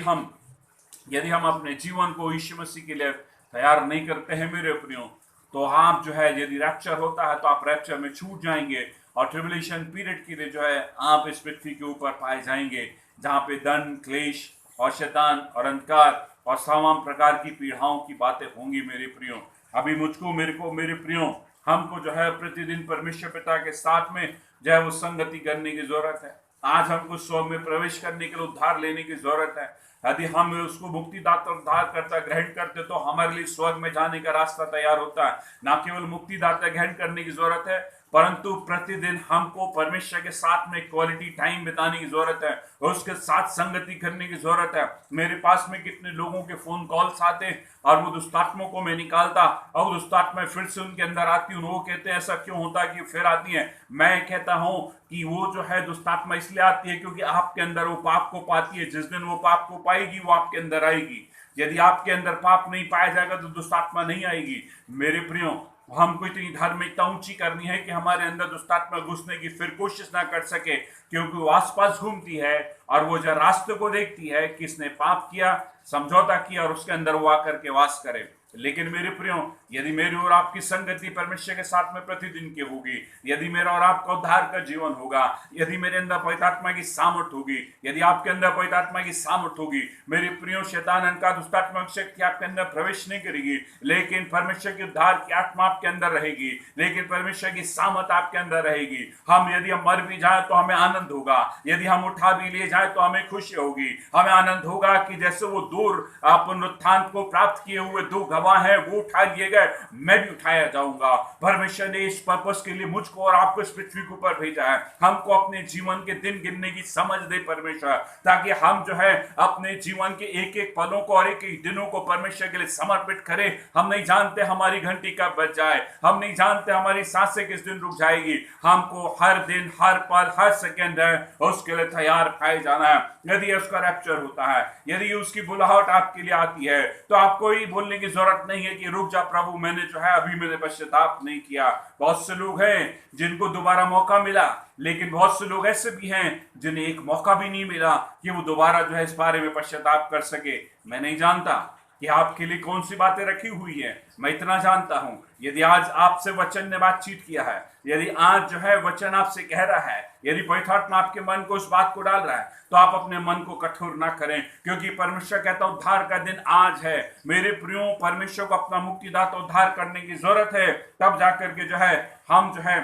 हम अपने जीवन को यीशु मसीह के लिए तैयार नहीं करते हैं मेरे प्रियो, तो आप जो है, यदि रैप्चर होता है तो आप रैप्चर में छूट जाएंगे, और ट्रिबुलेशन पीरियड के लिए जो है आप इस पृथ्वी के ऊपर पाए जाएंगे, जहाँ पे दंड, क्लेश और शैतान और अंधकार और तमाम प्रकार की पीड़ाओं की बातें होंगी मेरे प्रियो। अभी मेरे प्रियो, हमको जो है प्रतिदिन परमेश्वर पिता के साथ में जो है वो संगति करने की जरूरत है। आज हमको स्वर्ग में प्रवेश करने के लिए उद्धार लेने की जरूरत है। यदि हम उसको मुक्तिदाता उद्धार करता ग्रहण करते तो हमारे लिए स्वर्ग में जाने का रास्ता तैयार होता है। ना केवल मुक्तिदाता ग्रहण करने की जरूरत है, परंतु प्रतिदिन हमको परमेश्वर के साथ में क्वालिटी टाइम बिताने की जरूरत है, और उसके साथ संगति करने की जरूरत है। मेरे पास में कितने लोगों के फोन कॉल्स आते हैं, और वो दुष्टात्मों को मैं निकालता, और दुष्टात्मा फिर से उनके अंदर आती हूँ। वो कहते हैं ऐसा क्यों होता है कि फिर आती है? मैं कहता हूँ कि वो जो है दुष्टात्मा इसलिए आती है क्योंकि आपके अंदर वो पाप को पाती है। जिस दिन वो पाप को पाएगी वो आपके अंदर आएगी। यदि आपके अंदर पाप नहीं पाया जाएगा तो दुष्टात्मा नहीं आएगी। मेरे प्रियो, हमको इतनी धार्मिकता ऊंची करनी है कि हमारे अंदर दुष्टात्मा घुसने की फिर कोशिश ना कर सके, क्योंकि वो आसपास घूमती है और वो जो रास्ते को देखती है, किसने पाप किया, समझौता किया, और उसके अंदर वो आकर के वास करे। लेकिन मेरे प्रियो, यदि मेरी और आपकी संगति परमेश्वर के साथ में प्रतिदिन की होगी, यदि मेरा और आपका उद्धार का जीवन होगा, यदि मेरे अंदर पवित्र आत्मा की सामर्थ होगी, यदि आपके अंदर पवित्र आत्मा की सामर्थ होगी, मेरे प्रियो, शैतान का दुष्टात्मा शक्ति आपके अंदर प्रवेश नहीं करेगी, लेकिन परमेश्वर के उद्धार की आत्मा आपके अंदर रहेगी, लेकिन परमेश्वर की सामर्थ आपके अंदर रहेगी। यदि हम मर भी जाए तो हमें आनंद होगा, यदि हम उठा भी लिए जाए तो हमें खुशी होगी। हमें आनंद होगा कि जैसे वो दूर पुनरुत्थान को प्राप्त किए हुए 2 गवाह है वो उठा लिए गए, मैं भी उठाया जाऊंगा। परमेश्वर ने इस पर्पस के लिए मुझको और आपको इस पृथ्वी के ऊपर भेजा है। हमको अपने जीवन के दिन गिनने की समझ दे परमेश्वर, ताकि हम जो है अपने जीवन के एक एक पलों को और एक एक दिनों को परमेश्वर के लिए समर्पित करें। हम नहीं जानते हमारी घंटी कब बज जाए, हम नहीं जानते हमारी सांसें किस दिन रुक जाएगी। हमको हर दिन, हर पल, हर सेकेंड है उसके लिए तैयार पाए जाना है। यदि उसका रैप्चर होता है, यदि उसकी बुलाहट आपके लिए आती है, तो आपको ही बोलने की जरूरत नहीं है कि रुक जा प्रभु, मैंने पश्चाताप नहीं किया। बहुत से लोग हैं जिनको दोबारा मौका मिला, लेकिन बहुत से लोग ऐसे भी हैं जिन्हें एक मौका भी नहीं मिला कि वो दोबारा जो है इस बारे में पश्चाताप कर सके। मैं नहीं जानता कि आपके लिए कौन सी बातें रखी हुई है, मैं इतना जानता हूं, यदि आज आपसे वचन ने बातचीत किया है, यदि आज जो है वचन आपसे कह रहा है, यदि पवित्र आत्मा आपके मन को उस बात को डाल रहा है, तो आप अपने मन को कठोर ना करें, क्योंकि परमेश्वर कहता है उद्धार का दिन आज है। मेरे प्रियो, परमेश्वर को अपना मुक्तिदाता उद्धार करने की जरूरत है, तब जाकर के जो है हम जो है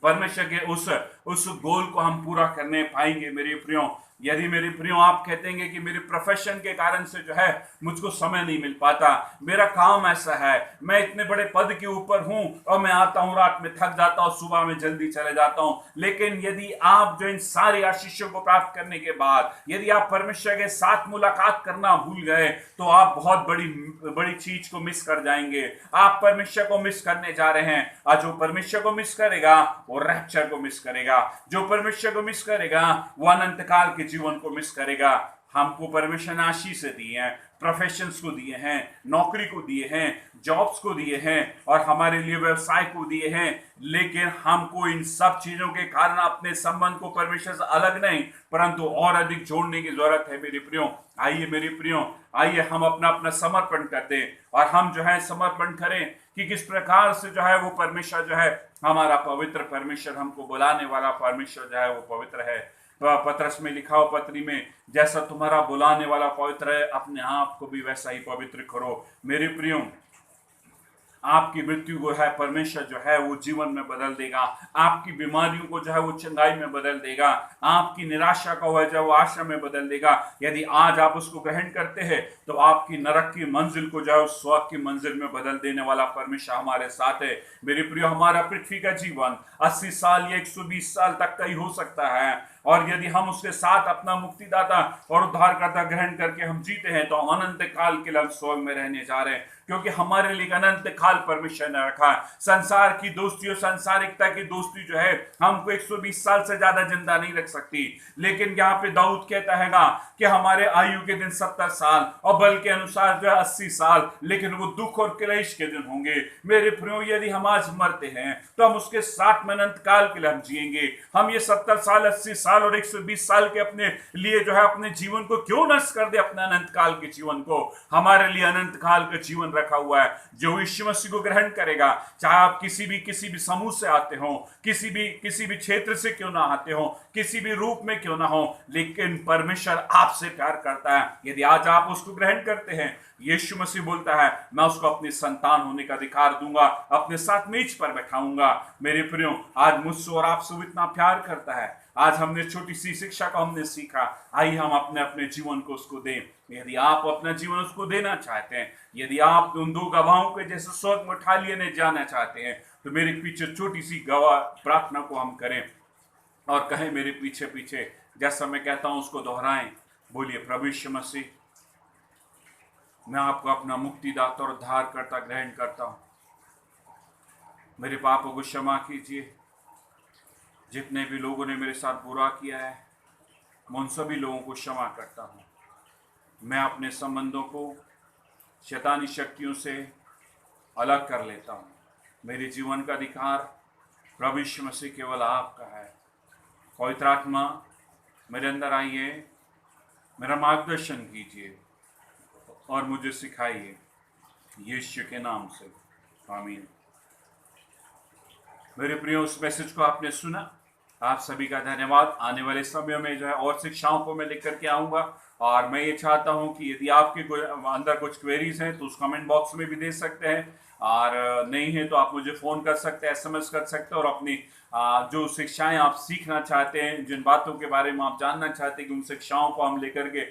परमेश्वर के उस गोल को हम पूरा करने पाएंगे। मेरे प्रियो, यदि मेरे प्रियो आप कहते हैं कि मेरे प्रोफेशन के कारण से जो है मुझको समय नहीं मिल पाता, मेरा काम ऐसा है, मैं इतने बड़े पद के ऊपर हूं और मैं आता हूं रात में थक जाता हूं, सुबह में जल्दी चले जाता हूं। लेकिन यदि आप जो इन सारी आशीषों को प्राप्त करने के बाद यदि आप परमेश्वर के साथ मुलाकात करना भूल गए तो आप बहुत बड़ी बड़ी चीज को मिस कर जाएंगे। आप परमेश्वर को मिस करने जा रहे हैं, और जो परमेश्वर को मिस करेगा वो रैप्चर को मिस करेगा। जो परमेश्वर को मिस करेगा वो अनंत काल के जीवन को मिस करेगा। हमको परमेश्वर ने आशीष से दिए हैं, प्रोफेशंस को दिए हैं, नौकरी को दिए हैं, जॉब्स को दिए हैं और हमारे लिए व्यवसाय को दिए हैं। लेकिन हमको इन सब चीजों के कारण अपने संबंध को परमेश्वर से अलग नहीं परंतु और अधिक जोड़ने की जरूरत है। मेरे प्रियो आइए, मेरे प्रियो आइए, हम अपना अपना समर्पण कर दें और हम जो है समर्पण करें कि किस प्रकार से जो है वो परमेश्वर जो है हमारा पवित्र परमेश्वर, हमको बुलाने वाला परमेश्वर जो है वो पवित्र है। पत्रस में लिखा हो पत्री में, जैसा तुम्हारा बुलाने वाला पवित्र है अपने आप को भी वैसा ही पवित्र करो। मेरे प्रियो आपकी मृत्यु को है परमेश्वर जो है वो जीवन में बदल देगा, आपकी बीमारियों को जो है वो चंगाई में बदल देगा, आपकी निराशा को वह जो आशा में बदल देगा। यदि आज आप उसको ग्रहण करते हैं तो आपकी नरक की मंजिल को जो है स्वर्ग की मंजिल में बदल देने वाला परमेश्वर हमारे साथ है। मेरे प्रियो, हमारा पृथ्वी का जीवन 80 साल या 120 साल तक का ही हो सकता है और यदि हम उसके साथ अपना मुक्तिदाता और उद्धारकर्ता ग्रहण करके हम जीते हैं तो हम अनंत काल के लिए स्वर्ग में रहने जा रहे हैं, क्योंकि हमारे लिए अनंत काल परमेश्वर ने रखा है। संसार की दोस्ती और सांसारिकता की दोस्ती जो है हमको 120 साल से ज्यादा जिंदा नहीं रख सकती। लेकिन यहाँ पे दाऊद कहता है कि हमारे आयु के दिन 70 साल और बल के अनुसार जो है 80 साल, लेकिन वो दुख और क्लेश के दिन होंगे। मेरे प्रियो, यदि हम आज मरते हैं तो हम उसके साथ में अनंत काल के लिए हम जिएंगे। हम ये 70 साल 80 साल और 120 साल के अपने लिए जो है अपने जीवन को क्यों नष्ट कर दे, अपने अनंत काल के जीवन को। हमारे लिए अनंत काल का जीवन रखा हुआ है। जो यीशु मसीह को ग्रहण करेगा, चाहे आप किसी भी समूह से आते हो, किसी भी क्षेत्र से क्यों ना आते हो, किसी भी रूप में क्यों ना हो, लेकिन परमेश्वर आपसे प्यार करता है। यदि आज आप उसको ग्रहण करते हैं, यीशु मसीह बोलता है मैं उसको अपनी संतान होने का अधिकार दूंगा, अपने साथ मेज पर बैठाऊंगा। मेरे प्रियो, आज मुझसे और आपसे इतना प्यार करता है। आज हमने छोटी सी शिक्षा को हमने सीखा, आइए हम अपने अपने जीवन को उसको दें। यदि आप अपना जीवन उसको देना चाहते हैं, यदि आप उन दो गवाहों के जैसे स्वर्ग में उठा लिए जाना चाहते हैं, तो मेरे पीछे छोटी सी गवाह प्रार्थना को हम करें और कहें मेरे पीछे पीछे, जैसा मैं कहता हूं उसको दोहराएं। बोलिए, प्रभु यीशु मसीह, मैं आपको अपना मुक्तिदाता और उद्धारकर्ता ग्रहण करता हूं। मेरे पापों को क्षमा कीजिए। जितने भी लोगों ने मेरे साथ बुरा किया है, मैं उन सभी लोगों को क्षमा करता हूँ। मैं अपने संबंधों को शैतानी शक्तियों से अलग कर लेता हूँ। मेरे जीवन का अधिकार प्रभु यीशु मसीह केवल आपका है। पवित्र आत्मा मेरे अंदर आइए, मेरा मार्गदर्शन कीजिए और मुझे सिखाइए, यीशु के नाम से, आमीन। मेरे प्रियो, उस मैसेज को आपने सुना, आप सभी का धन्यवाद। आने वाले समय में जो है और शिक्षाओं को मैं लेकर के आऊँगा और मैं ये चाहता हूँ कि यदि आपके अंदर कुछ क्वेरीज हैं तो उस कमेंट बॉक्स में भी दे सकते हैं, और नहीं है तो आप मुझे फ़ोन कर सकते हैं, SMS कर सकते हैं और अपनी जो शिक्षाएं आप सीखना चाहते हैं, जिन बातों के बारे में आप जानना चाहते हैं कि उन शिक्षाओं को हम लेकर के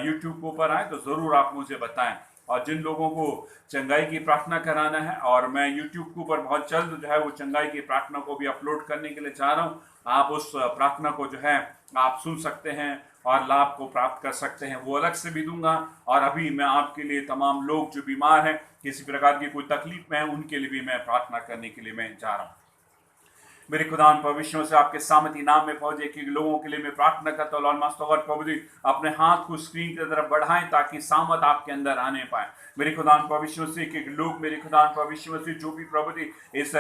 YouTube के ऊपर आए, तो ज़रूर आप मुझे बताएं। और जिन लोगों को चंगाई की प्रार्थना कराना है, और मैं YouTube के ऊपर बहुत जल्द जो है वो चंगाई की प्रार्थना को भी अपलोड करने के लिए चाह रहा हूँ, आप उस प्रार्थना को जो है आप सुन सकते हैं और लाभ को प्राप्त कर सकते हैं। वो अलग से भी दूंगा। और अभी मैं आपके लिए तमाम लोग जो बीमार हैं, किसी प्रकार की कोई तकलीफ में है, उनके लिए भी मैं प्रार्थना करने के लिए मैं जा रहा हूँ। मेरे खुदान भविष्यों से आपके सामर्थी नाम में पहुंचे कि लोगों के लिए मैं प्रार्थना करता हूँ। लॉर्ड मास्टर और प्रभु जी, अपने हाथ को स्क्रीन की तरफ बढ़ाएं ताकि सामर्थ आपके अंदर आने पाए। मेरे खुदान भविष्यों से कि लोग, मेरे खुदान भविष्यों से जो भी प्रभु जी इस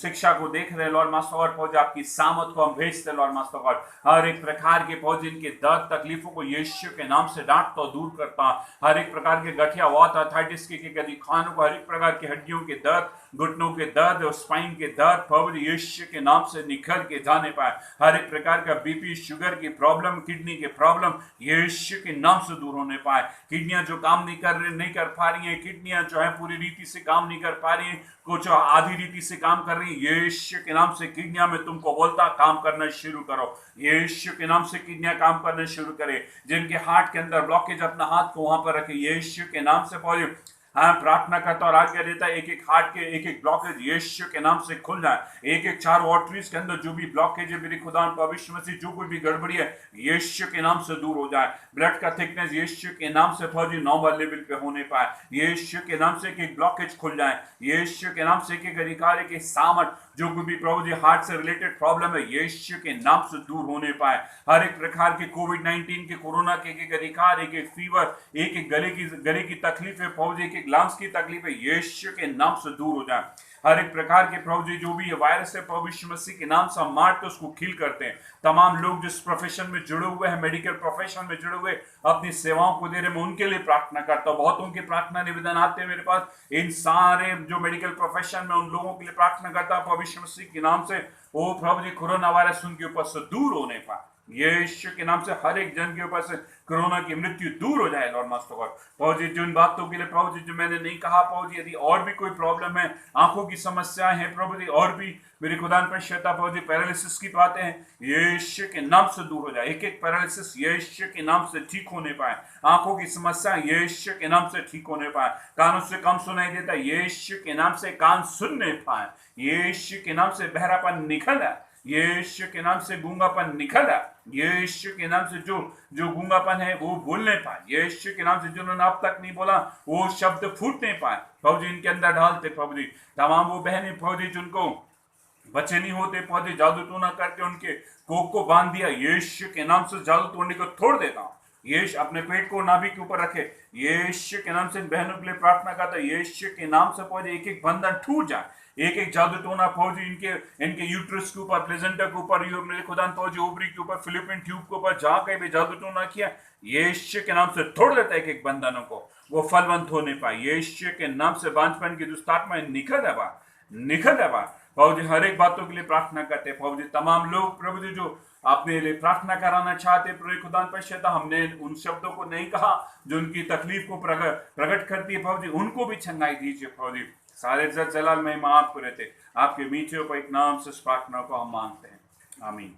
शिक्षा को देख रहे हैं, लॉर्ड मास्टर और प्रभु जी, आपकी सामर्थ को हम भेजते हैं। लॉर्ड मास्टर और हर एक प्रकार के प्रभु जी इनके दर्द तकलीफों को यीशु के नाम से डांटता और दूर करता। हर एक प्रकार के गठिया वात, अर्थाइटिस के खानों को, हर एक प्रकार की हड्डियों के दर्द घुटनों के दर्द और स्पाइन के दर्द प्रभु जी यीशु के नाम से निकल के जाने पाए। हर एक प्रकार का बीपी, शुगर की प्रॉब्लम, किडनी के प्रॉब्लम यीशु के नाम से दूर होने पाए। किडनियां जो काम नहीं कर पा रही हैं, किडनियां जो है पूरी रीति से काम नहीं कर पा रही हैं, कुछ आधी रीति से काम कर रही है, यीशु के नाम से किडनियां में तुमको बोलता काम करना शुरू करो। यीशु के नाम से किडनियां काम करना शुरू करे। जिनके हार्ट के अंदर ब्लॉकेज, अपना हाथ को वहां पर रखे यीशु के नाम से पहुंचे। हाँ, प्रार्थना करता और आज्ञा देता है, एक एक हार्ट के एक एक ब्लॉकेज यीशु के नाम से खुल जाए। एक एक 4 आर्टरीज के अंदर जो भी ब्लॉकेज है, मेरी खुदा भविष्य में से जो कोई भी गड़बड़ी है यीशु के नाम से दूर हो जाए। ब्लड का थिकनेस यीशु के नाम से फौजी नॉर्मल लेवल पे होने पाए। यीशु के नाम से एक एक ब्लॉकेज खुल जाए। यीशु के नाम से एक एक अधिकार, एक एक सामर्थ, जो कोई भी प्रभु जी हार्ट से रिलेटेड प्रॉब्लम है यीशु के नाम से दूर होने पाए। हर एक प्रकार के कोविड-19 के, कोरोना के एक एक अधिकार, एक एक फीवर, एक एक गले की तकलीफ है प्रभु जी, एक एक लंग्स की तकलीफ है यीशु के नाम से दूर हो जाए। हर एक प्रकार के प्रभु जी जो भी वायरस है प्रभु यीशु मसीह के नाम से हम मारते उसको किल करते हैं। तमाम लोग जिस प्रोफेशन में जुड़े हुए हैं, मेडिकल प्रोफेशन में जुड़े हुए अपनी सेवाओं को दे रहे, मैं उनके लिए प्रार्थना करता हूँ। बहुतों की प्रार्थना निवेदन आते हैं मेरे पास। इन सारे जो मेडिकल प्रोफेशन में उन लोगों के लिए प्रार्थना करता हूँ प्रभु यीशु मसीह के नाम से, वो प्रभु जी कोरोना वायरस उनके ऊपर से दूर होने पाए। यीशु के नाम से हर एक जन के ऊपर से कोरोना की मृत्यु दूर हो जाए। लॉर्ड मास्टर गॉड, प्रभु जी जिन बातों के लिए प्रभु जी जो मैंने नहीं कहा, प्रभु जी यदि और भी कोई प्रॉब्लम है, आंखों की समस्याएं हैं प्रभु जी, और भी मेरी खुदा पर श्रद्धा प्रभु जी पैरालिसिस की बातें हैं, यीशु के नाम से दूर हो जाए। एक एक पैरालिसिस यीशु के नाम से ठीक होने पाए। आंखों की समस्या यीशु के नाम से ठीक होने पाए। कानों से कम सुनाई देता यीशु के नाम से कान सुनने पाए। यीशु के नाम से बहरापन निकल आए। यीशु के नाम से गूंगापन निकल आए। यीशु के नाम से जो गूंगापन है वो बोलने पाए। यीशु के नाम से जिन्होंने अब तक नहीं बोला वो शब्द फूटने पाए। प्रभु जी इनके अंदर डालते प्रभु जी। तमाम वो बहनें प्रभु जी जिनको बच्चे नहीं होते, प्रभु जी जादू टोना करके उनके कोख को बांध दिया, यीशु के नाम से जादू टोने को तोड़ देता हूँ। यीशु अपने पेट को नाभि के ऊपर रखे। यीशु के नाम से इन बहनों के लिए प्रार्थना करता है। यीशु के नाम से पहुंचे एक एक बंधन टूट जाए। एक एक जादू टोना फौजी इनके यूट्रस के ऊपर, प्लेजेंटा के ऊपर, मेरे खुदा फौजी ओवरी के ऊपर, फिलिपिन ट्यूब के ऊपर, जहां कहीं भी जादू टोना किया यीशु के नाम से तोड़ देता है। एक एक बंधनों को वो फलवंत होने पाए। यीशु के नाम से बांझपन की दुष्ट आत्माएं निकल जाए। प्रभु जी हर एक बातों के लिए प्रार्थना करते हैं। प्रभु जी तमाम लोग प्रभु जी जो अपने लिए प्रार्थना कराना चाहते प्रभु खुदा पर श्रद्धा, हमने उन शब्दों को नहीं कहा जो उनकी तकलीफ को प्रकट करती है। प्रभु जी उनको भी छंगाई दीजिए। प्रभु जी सारे इज्जत जलाल महिमा आपको रहते, आपके मीठे पर एक नाम से प्रार्थना को हम मांगते हैं, आमीन।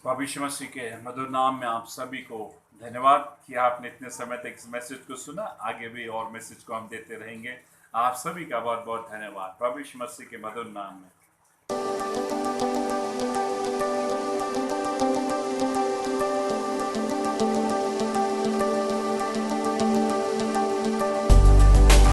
प्रभु यीशु मसीह के मधुर नाम में आप सभी को धन्यवाद कि आपने इतने समय तक इस मैसेज को सुना। आगे भी और मैसेज को हम देते रहेंगे। आप सभी का बहुत बहुत धन्यवाद प्रभु यीशु मसीह के मधुर नाम में।